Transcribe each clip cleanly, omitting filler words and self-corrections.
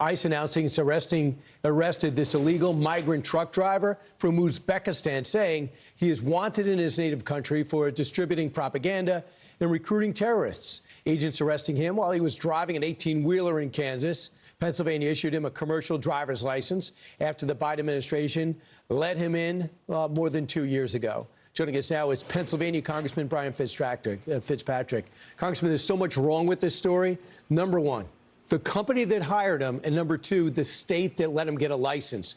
ICE announcing it's arrested this illegal migrant truck driver from Uzbekistan, saying he is wanted in his native country for distributing propaganda and recruiting terrorists. Agents arresting him while he was driving an 18-wheeler in Kansas. Pennsylvania issued him a commercial driver's license after the Biden administration let him in more than 2 years ago. Joining us now is Pennsylvania Congressman Brian Fitzpatrick. Congressman, there's so much wrong with this story. Number one, the company that hired him, and number two, the state that let him get a license.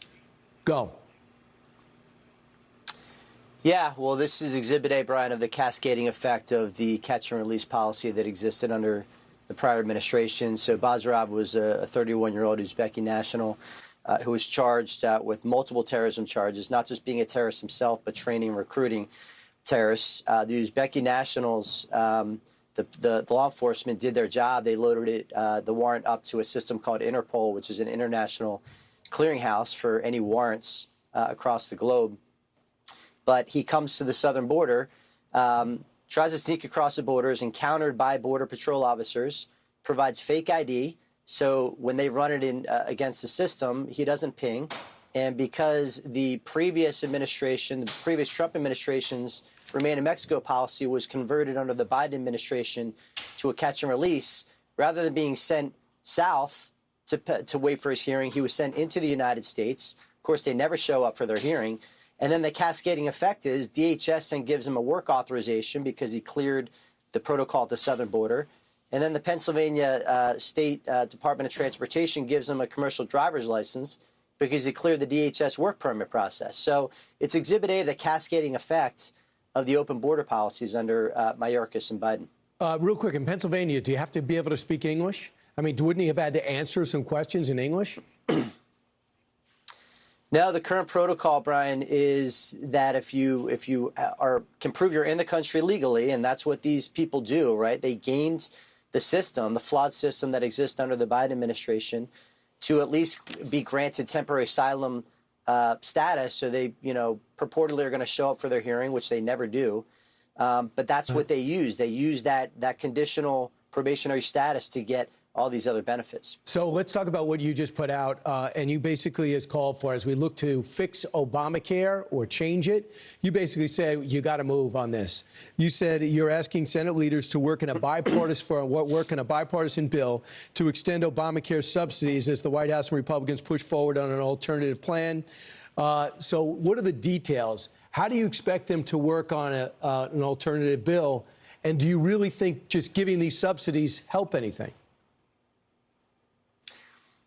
Go. Yeah, well, this is Exhibit A, Brian, of the cascading effect of the catch and release policy that existed under the prior administration. So Bazarov was a 31-year-old Uzbeki national who was charged with multiple terrorism charges, not just being a terrorist himself, but training and recruiting terrorists. The Uzbeki nationals, the law enforcement did their job. They loaded the warrant up to a system called Interpol, which is an international clearinghouse for any warrants across the globe. But he comes to the southern border, tries to sneak across the border, is encountered by Border Patrol officers, provides fake ID. So when they run it in against the system, he doesn't ping. And because the previous administration, the previous Trump administration's Remain in Mexico policy was converted under the Biden administration to a catch and release, rather than being sent south to wait for his hearing, he was sent into the United States. Of course, they never show up for their hearing. And then the cascading effect is DHS then gives him a work authorization because he cleared the protocol at the southern border. And then the Pennsylvania State Department of Transportation gives him a commercial driver's license because he cleared the DHS work permit process. So it's Exhibit A of the cascading effect of the open border policies under Mayorkas and Biden. Real quick, in Pennsylvania, do you have to be able to speak English? I mean, wouldn't he have had to answer some questions in English? No, the current protocol, Brian, is that if you can prove you're in the country legally, and that's what these people do, right? They gamed the system, the flawed system that exists under the Biden administration, to at least be granted temporary asylum status. So they, purportedly are going to show up for their hearing, which they never do. But that's what they use. They use that conditional probationary status to get all these other benefits. So let's talk about what you just put out, and you basically has called for, as we look to fix Obamacare or change it, you basically say you got to move on this. You said you're asking Senate leaders to work in a bipartisan bill to extend Obamacare subsidies as the White House and Republicans push forward on an alternative plan. So what are the details? How do you expect them to work on an alternative bill? And do you really think just giving these subsidies help anything?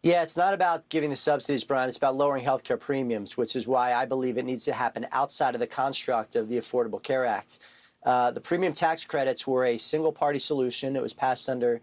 Yeah, it's not about giving the subsidies, Brian. It's about lowering health care premiums, which is why I believe it needs to happen outside of the construct of the Affordable Care Act. The premium tax credits were a single-party solution. It was passed under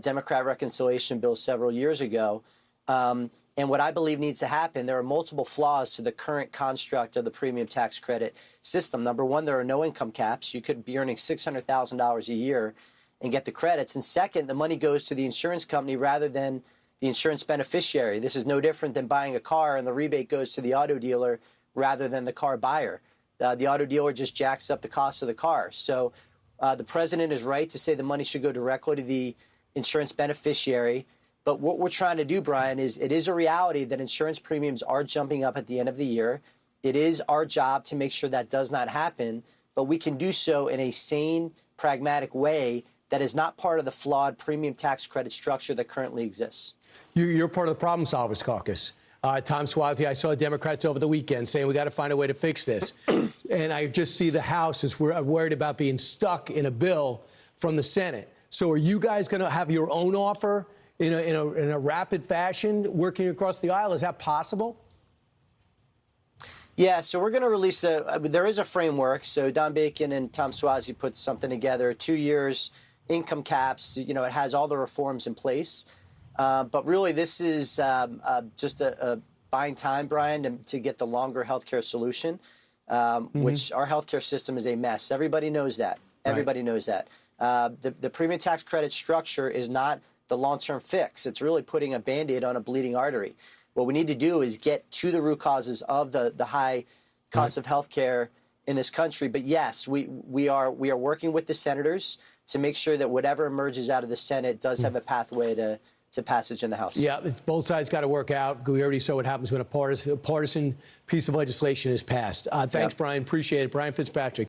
Democrat reconciliation bill several years ago. And what I believe needs to happen, there are multiple flaws to the current construct of the premium tax credit system. Number one, there are no income caps. You could be earning $600,000 a year and get the credits. And second, the money goes to the insurance company rather than the insurance beneficiary. This is no different than buying a car and the rebate goes to the auto dealer rather than the car buyer. The auto dealer just jacks up the cost of the car. So the president is right to say the money should go directly to the insurance beneficiary. But what we're trying to do, Brian, is it is a reality that insurance premiums are jumping up at the end of the year. It is our job to make sure that does not happen, but we can do so in a sane, pragmatic way that is not part of the flawed premium tax credit structure that currently exists. You're part of the Problem Solvers Caucus. Tom Suozzi, I saw Democrats over the weekend saying we got to find a way to fix this. And I just see the House is worried about being stuck in a bill from the Senate. So are you guys going to have your own offer in a rapid fashion working across the aisle? Is that possible? Yeah, so we're going to release there is a framework. So Don Bacon and Tom Suozzi put something together, 2 years, income caps, it has all the reforms in place. But really, this is just a buying time, Brian, to get the longer healthcare solution, which our healthcare system is a mess. Everybody knows that. Everybody knows that. The premium tax credit structure is not the long-term fix. It's really putting a Band-Aid on a bleeding artery. What we need to do is get to the root causes of the high cost of healthcare in this country. But yes, we are working with the senators to make sure that whatever emerges out of the Senate does have a pathway to to passage in the House. Yeah, both sides got to work out. We already saw what happens when a partisan piece of legislation is passed. Thanks, Brian. Appreciate it. Brian Fitzpatrick.